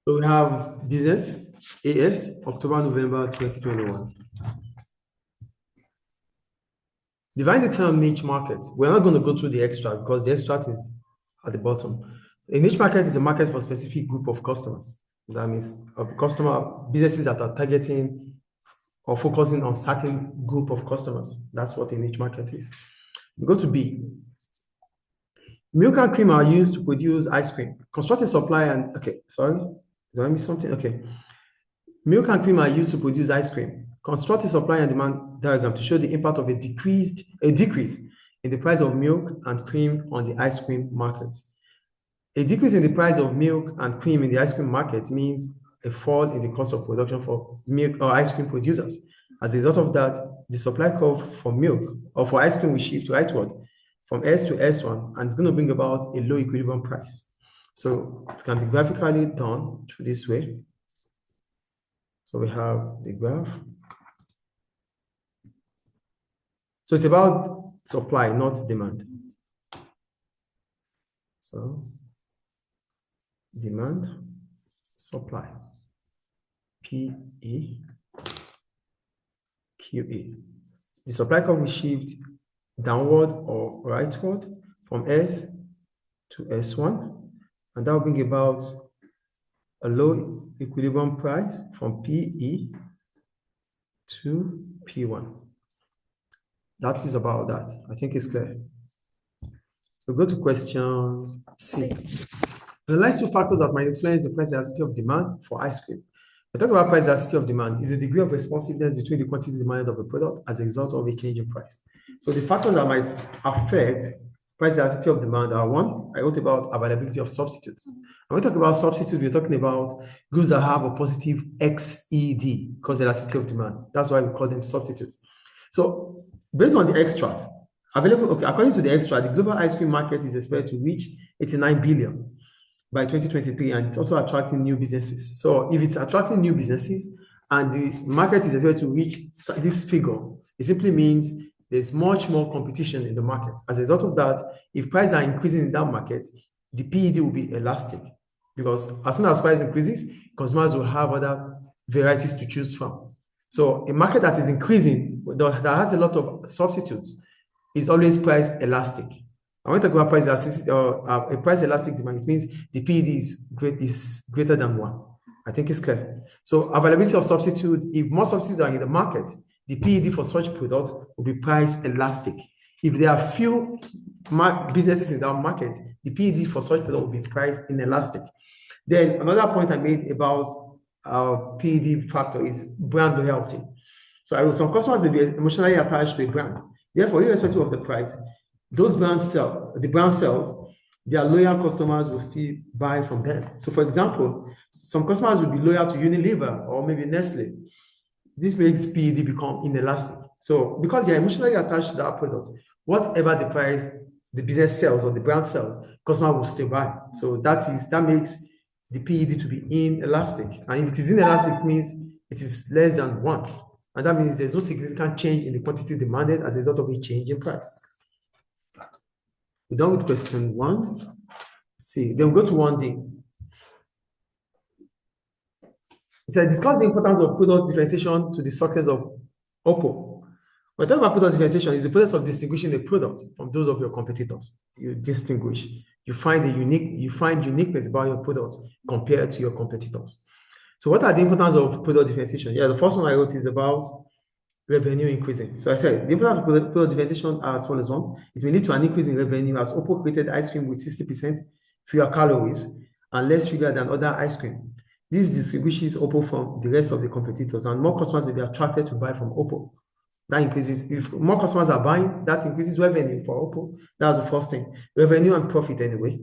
So we have business, AS, October, November 2021. Define the term niche market. We're not going to go through the extract because the extract is at the bottom. A niche market is a market for a specific group of customers. That means businesses that are targeting or focusing on certain group of customers. That's what a niche market is. We go to B. Milk and cream are used to produce ice cream. Construct a supply and, okay, sorry, did I miss something? Okay. Milk and cream are used to produce ice cream. Construct a supply and demand diagram to show the impact of a decrease in the price of milk and cream on the ice cream market. A decrease in the price of milk and cream in the ice cream market means a fall in the cost of production for milk or ice cream producers. As a result of that, the supply curve for milk or for ice cream will shift rightward from S to S1, and it's going to bring about a low equilibrium price. So it can be graphically done through this way. So we have the graph. So it's about supply, not demand. So demand, supply, PE, QE. The supply curve will shift downward or rightward from S to S1, and that will bring about a low equilibrium price from PE to P1. That is about that. I think it's clear. So go to question C. Analyze two factors that might influence the price elasticity of demand for ice cream. We talk about price elasticity of demand is the degree of responsiveness between the quantity demanded of a product as a result of a change in price. So the factors that might affect price elasticity of demand are one, I wrote about availability of substitutes. And when we talk about substitutes, we're talking about goods that have a positive XED, cause elasticity of demand. That's why we call them substitutes. So based on the extract, according to the extract, the global ice cream market is expected to reach 89 billion by 2023, and it's also attracting new businesses. So if it's attracting new businesses and the market is expected to reach this figure, it simply means there's much more competition in the market. As a result of that, if prices are increasing in that market, the PED will be elastic, because as soon as price increases, consumers will have other varieties to choose from. So a market that is increasing, that has a lot of substitutes, is always price elastic. I want to talk about price elasticity or a price elastic demand. It means the PED is greater than 1. I think it's clear. So availability of substitute, if more substitutes are in the market, the PED for such products will be price elastic. If there are few businesses in that market, the PED for such product will be price inelastic. Then another point I made about our PED factor is brand loyalty. So some customers will be emotionally attached to a brand. Therefore, irrespective of the price, those brands sell, their loyal customers will still buy from them. So for example, some customers will be loyal to Unilever or maybe Nestle. This makes PED become inelastic. So because they are emotionally attached to that product, whatever the price the business sells or the brand sells, customer will still buy. So that makes the PED to be inelastic. And if it is inelastic, it means it is less than 1. And that means there's no significant change in the quantity demanded as a result of a change in price. We're done with question 1. See, then we go to 1D. It said, discuss the importance of product differentiation to the success of Oppo. When talking about product differentiation, is the process of distinguishing a product from those of your competitors. You distinguish. You find uniqueness about your product compared to your competitors. So what are the importance of product differentiation? Yeah, the first one I wrote is about revenue increasing. So I said the importance of product differentiation as follows: 1, it will lead to an increase in revenue as Oppo created ice cream with 60% fewer calories and less sugar than other ice cream. This distinguishes Oppo from the rest of the competitors, and more customers will be attracted to buy from Oppo. That increases, if more customers are buying, that increases revenue for Oppo. That's the first thing. Revenue and profit anyway.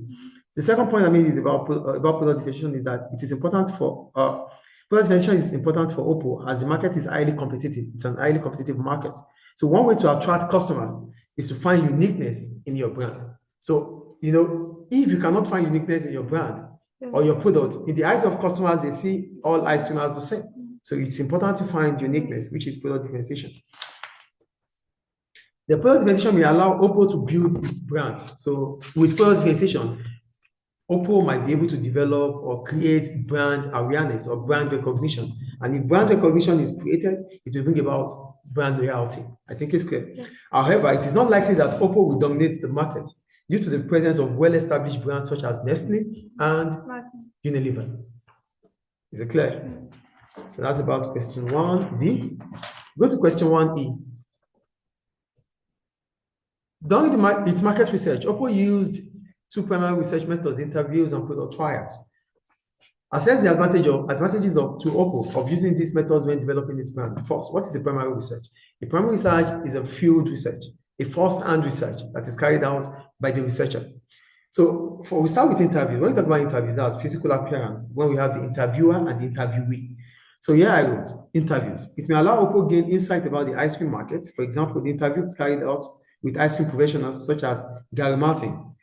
The second point I made is about product differentiation is that it is important for product differentiation is important for Oppo as the market is highly competitive. It's an highly competitive market. So one way to attract customers is to find uniqueness in your brand. So, if you cannot find uniqueness in your brand or your product, in the eyes of customers, they see all ice cream as the same. So it's important to find uniqueness, which is product differentiation. The product differentiation will allow Oppo to build its brand. So with product differentiation, Oppo might be able to develop or create brand awareness or brand recognition. And if brand recognition is created, it will bring about brand loyalty. I think it's clear. Yeah. However, it is not likely that Oppo will dominate the market due to the presence of well-established brands such as Nestle and Unilever. Is it clear? So that's about question 1D. Go to question 1E. During its market research, Oppo used 2 primary research methods: interviews and product trials. Assess the advantages to Oppo of using these methods when developing its brand. First, what is the primary research? The primary research is a field research, a first-hand research that is carried out by the researcher. So we start with interviews. When we talk about interviews, that's physical appearance, when we have the interviewer and the interviewee. So here I wrote interviews. It may allow Oppo gain insight about the ice cream market. For example, the interview carried out with ice cream professionals such as Gary Martin.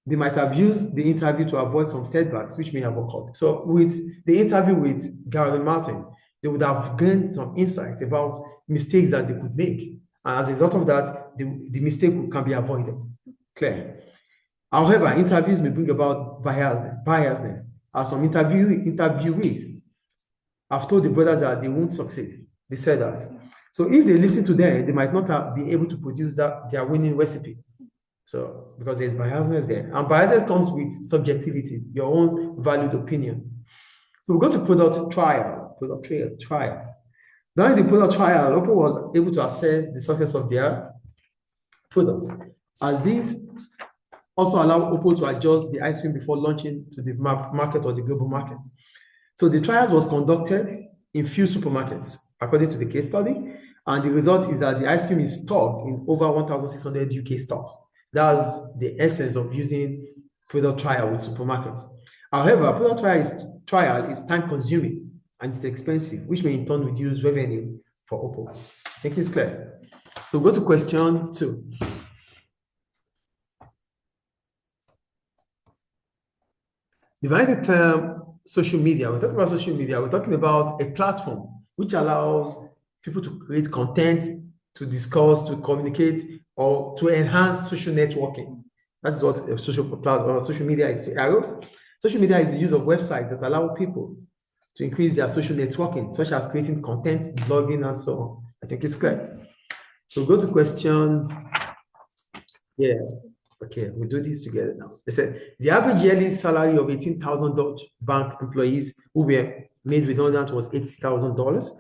They might have used the interview to avoid some setbacks which may have occurred. So with the interview with Gary Martin, they would have gained some insight about mistakes that they could make. And as a result of that, the mistake can be avoided. Clear. However, interviews may bring about biasness, as some interviewees have told the brothers that they won't succeed. They said that. So if they listen to them, they might not be able to produce their winning recipe. So because there's biasness there. And biasness comes with subjectivity, your own valued opinion. So we go to product trial. During the product trial, Oppo was able to assess the success of their product, as these also allow Oppo to adjust the ice cream before launching to the market or the global market. So the trials was conducted in few supermarkets, according to the case study, and the result is that the ice cream is stocked in over 1,600 UK stores. That's the essence of using product trial with supermarkets. However, product trial is time-consuming and it's expensive, which may in turn reduce revenue for Oppo. I think it's clear. So go to question 2. Define the term social media. We're talking about social media. We're talking about a platform which allows people to create content, to discuss, to communicate, or to enhance social networking. That's what a social media is. I wrote, social media is the use of websites that allow people to increase their social networking, such as creating content, blogging, and so on. I think it's clear. So go to question. Yeah. Okay, we'll do this together now. They said the average yearly salary of 18,000 Dutch bank employees who were made redundant was $80,000.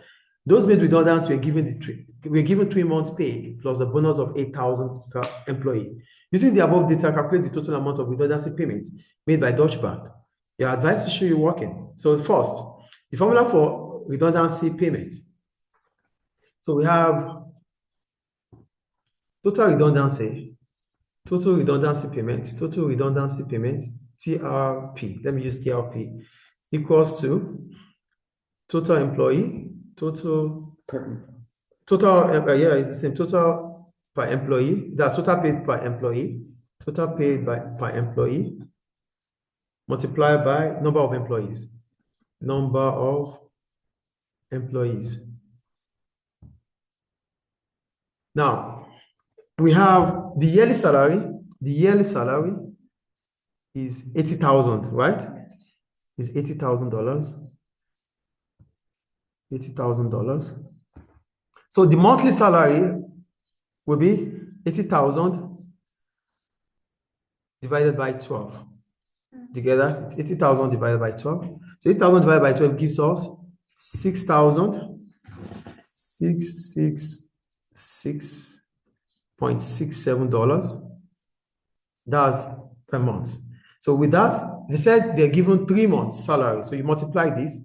Those made redundant were given 3 months' pay plus a bonus of 8,000 per employee. Using the above data, calculate the total amount of redundancy payments made by Deutsche Bank. Your advice to show you working. So first, the formula for redundancy payment. So we have total redundancy payment, TRP. Let me use TRP equals to total employee, it's the same, total per employee, that's total paid per employee, per employee, multiplied by number of employees. Now, we have the yearly salary. The yearly salary is 80,000, right? Yes. Is $80,000. $80,000. So the monthly salary will be 80,000 divided by 12. Together, it's 80,000 divided by 12. So 80,000 divided by 12 gives us $6,666.67. That's per month. So with that, they said they're given 3 months salary. So you multiply this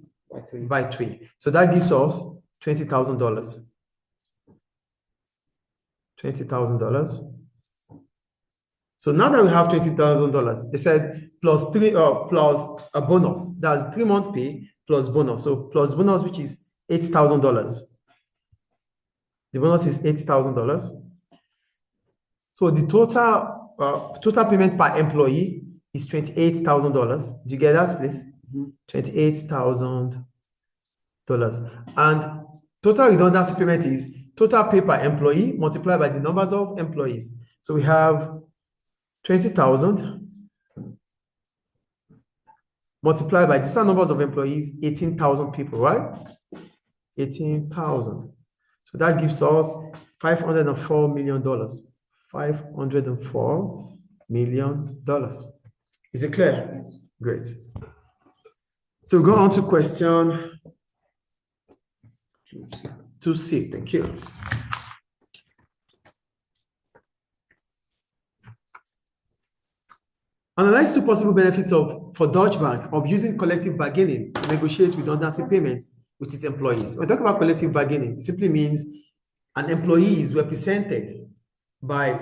by 3. So that gives us $20,000. $20,000. So now that we have $20,000, they said plus a bonus. That's 3 months pay plus bonus. So plus bonus, which is $8,000. The bonus is $8,000. So the total payment per employee is $28,000. Do you get that, please? $28,000. And total redundancy payment is total pay per employee multiplied by the numbers of employees. So we have 20,000 multiplied by the total numbers of employees, 18,000 people, right? 18,000. So that gives us $504 million. $504 million. Is it clear? Yes. Great. So go on to question 2C. Thank you. Analyze two possible benefits for Deutsche Bank of using collective bargaining to negotiate redundancy payments with its employees. When we talk about collective bargaining, it simply means an employee is represented by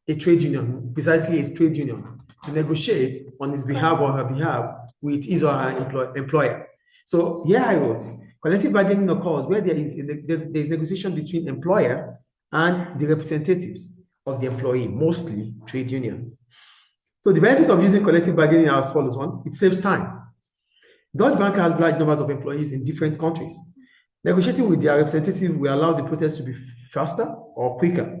a trade union, precisely a trade union, to negotiate on his behalf or her behalf with his or her employer. So here I wrote, collective bargaining occurs where there is negotiation between employer and the representatives of the employee, mostly trade union. So the benefit of using collective bargaining are as follows. One, it saves time. Deutsche Bank has large numbers of employees in different countries. Negotiating with their representative will allow the process to be faster or quicker,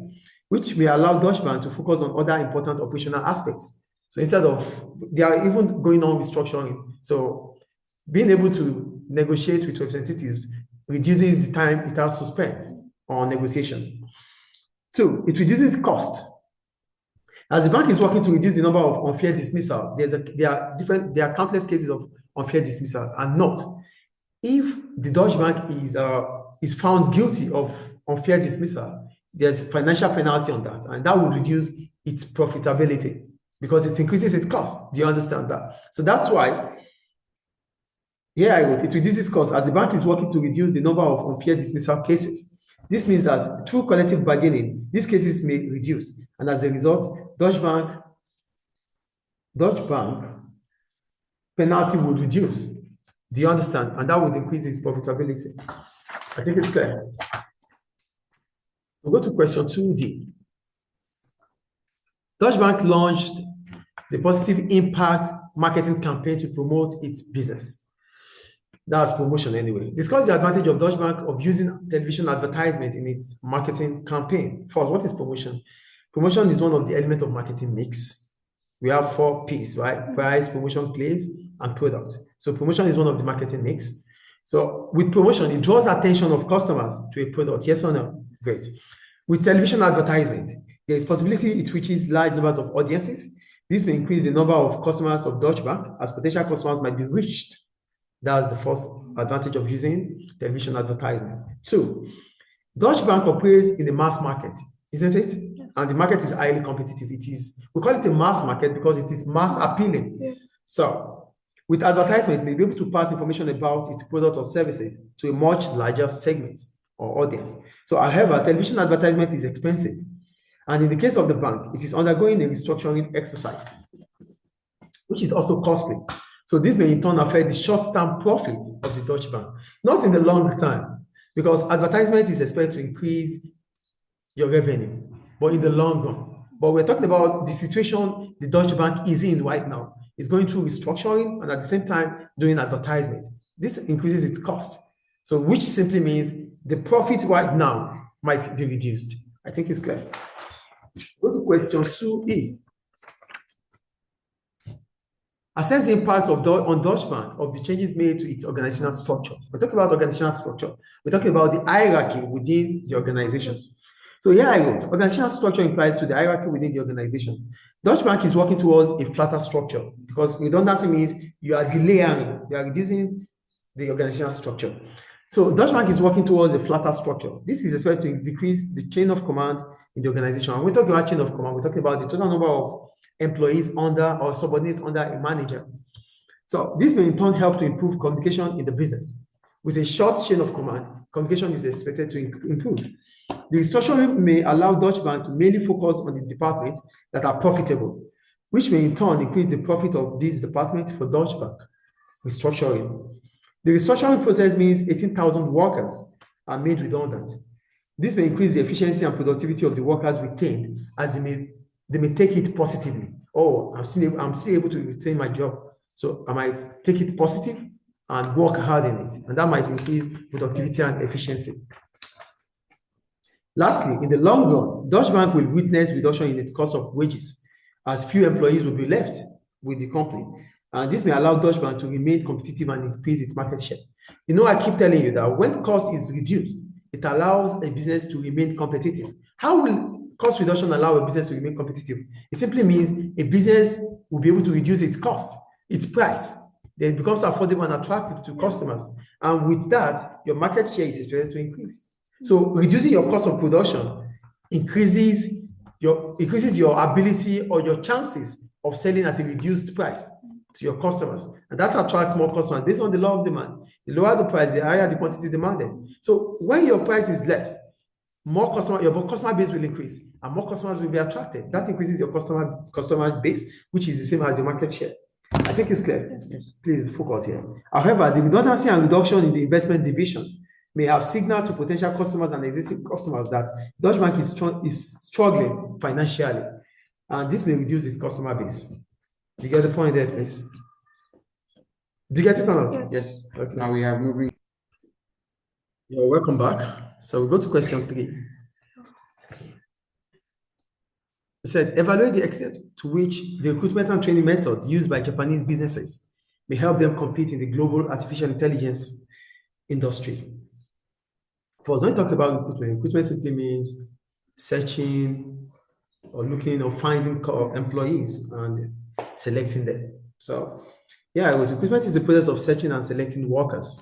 which may allow Deutsche Bank to focus on other important operational aspects. So instead of, they are even going on restructuring. So being able to negotiate with representatives reduces the time it has to spend on negotiation. Two, it reduces cost. As the bank is working to reduce the number of unfair dismissal, there are countless cases of unfair dismissal, and not if the Deutsche Bank is found guilty of unfair dismissal, there's financial penalty on that, and that would reduce its profitability because it increases its cost. Do you understand that? So that's why, it reduces cost as the bank is working to reduce the number of unfair dismissal cases. This means that through collective bargaining, these cases may reduce, and as a result, Deutsche Bank penalty would reduce. Do you understand? And that would increase its profitability. I think it's clear. We'll go to question 2D. Deutsche Bank launched the positive impact marketing campaign to promote its business. That's promotion anyway. Discuss the advantage of Deutsche Bank of using television advertisement in its marketing campaign. First, what is promotion? Promotion is one of the elements of marketing mix. We have 4 P's, right? Price, promotion, place, and product. So promotion is one of the marketing mix. So with promotion, it draws attention of customers to a product. Yes or no? Great. With television advertisement, there is possibility it reaches large numbers of audiences. This may increase the number of customers of Deutsche Bank as potential customers might be reached. That's the first advantage of using television advertisement. 2, Deutsche Bank operates in the mass market, isn't it? Yes. And the market is highly competitive. We call it a mass market because it is mass appealing. Yeah. So with advertisement, may be able to pass information about its product or services to a much larger segment or audience. So however, television advertisement is expensive. And in the case of the bank, it is undergoing a restructuring exercise, which is also costly. So this may in turn affect the short-term profit of the Deutsche Bank, not in the long term, because advertisement is expected to increase your revenue, but in the long run. But we're talking about the situation the Deutsche Bank is in right now. It's going through restructuring and at the same time doing advertisement. This increases its cost. So which simply means the profit right now might be reduced. I think it's clear. Go to question 2E. Assess the impact on Deutsche Bank of the changes made to its organizational structure. We're talking about organizational structure. We're talking about the hierarchy within the organization. So here I wrote, organizational structure implies to the hierarchy within the organization. Deutsche Bank is working towards a flatter structure because redundancy means you are delayering, you are reducing the organizational structure. So Deutsche Bank is working towards a flatter structure. This is expected to decrease the chain of command in the organization. And we're talking about chain of command, we're talking about the total number of employees under or subordinates under a manager. So this may in turn help to improve communication in the business. With a short chain of command, communication is expected to improve. The restructuring may allow Deutsche Bank to mainly focus on the departments that are profitable, which may in turn increase the profit of this department for Deutsche Bank. Restructuring. The restructuring process means 18,000 workers are made redundant. This may increase the efficiency and productivity of the workers retained as they may take it positively. Oh, I'm still able to retain my job. So I might take it positive and work hard in it. And that might increase productivity and efficiency. Lastly, in the long run, Deutsche Bank will witness reduction in its cost of wages as few employees will be left with the company. And this may allow Deutsche Bank to remain competitive and increase its market share. You know, I keep telling you that when cost is reduced, it allows a business to remain competitive. How will cost reduction allow a business to remain competitive? It simply means a business will be able to reduce its cost, its price. Then it becomes affordable and attractive to customers. And with that, your market share is expected to increase. So reducing your cost of production increases your ability or your chances of selling at a reduced price to your customers. And that attracts more customers based on the law of demand. The lower the price, the higher the quantity demanded. So when your price is less, your customer base will increase and more customers will be attracted. That increases your customer base, which is the same as your market share. I think it's clear. Yes. Please focus here. However, the redundancy and reduction in the investment division may have signaled to potential customers and existing customers that Deutsche Bank is struggling financially, and this may reduce its customer base. Do you get the point there, please? Do you get it or not? Yes. Okay. Now we are moving. You're welcome back. So we go to question 3. It said, evaluate the extent to which the recruitment and training method used by Japanese businesses may help them compete in the global artificial intelligence industry. First, when we talk about recruitment simply means searching or looking or finding employees and selecting them. So, yeah, recruitment is the process of searching and selecting workers.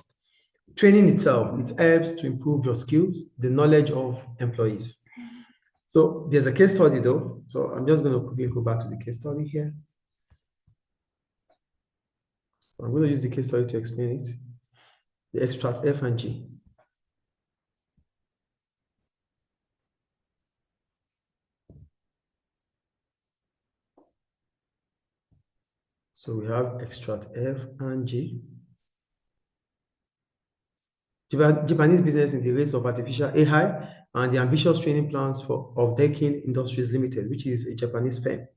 Training itself, it helps to improve your skills, the knowledge of employees. So there's a case study though. So I'm just going to quickly go back to the case study here. I'm going to use the case study to explain it. The extract F and G. So we have extract F and G. Japanese business in the race of artificial AI and the ambitious training plans of Dekin Industries Limited, which is a Japanese firm.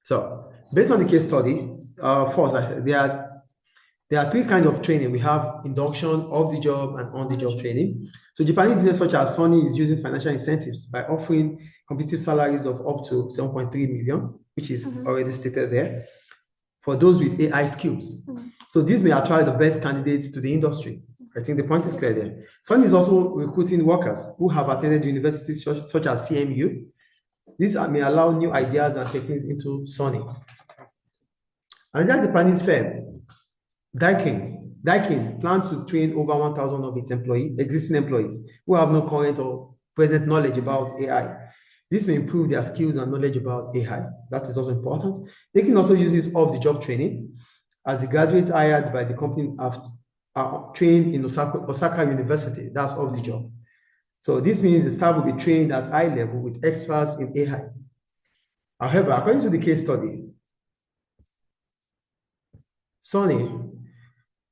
So based on the case study, first, I said there are 3 kinds of training. We have induction, off the job, and on the job training. So Japanese business such as Sony is using financial incentives by offering competitive salaries of up to 7.3 million, which is already stated there, for those with AI skills. So these may attract the best candidates to the industry. I think the point is clear there. Sony is also recruiting workers who have attended universities such as CMU. This may allow new ideas and techniques into Sony. Another Japanese firm, Daikin plans to train over 1,000 of its existing employees who have no current or present knowledge about AI. This may improve their skills and knowledge about AI. That is also important. Daikin also uses off-the-job training, as the graduates hired by the company are trained in Osaka University. That's off the job. So this means the staff will be trained at high level with experts in AI. However, according to the case study, Sony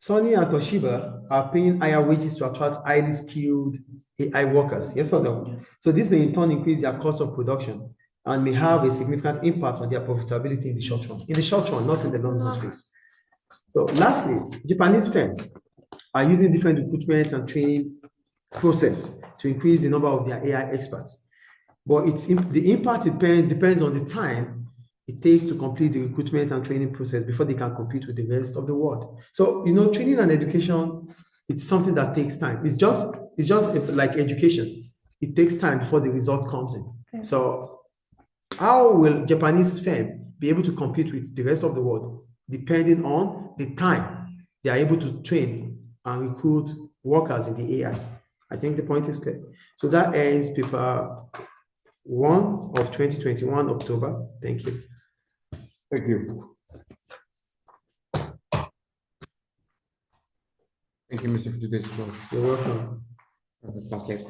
and Toshiba are paying higher wages to attract highly skilled AI workers. Yes or no? Yes. So this may in turn increase their cost of production and may have a significant impact on their profitability in the short run. In the short run, not in the long run, please. So lastly, Japanese firms are using different recruitment and training process to increase the number of their AI experts. But the impact depends on the time it takes to complete the recruitment and training process before they can compete with the rest of the world. So, training and education, it's something that takes time. It's just like education. It takes time before the result comes in. Okay. So how will Japanese firm be able to compete with the rest of the world? Depending on the time they are able to train and recruit workers in the AI. I think the point is clear. So that ends paper 1 of 2021, October. Thank you. Thank you. Thank you, Mr. for today's talk. You're welcome. Okay.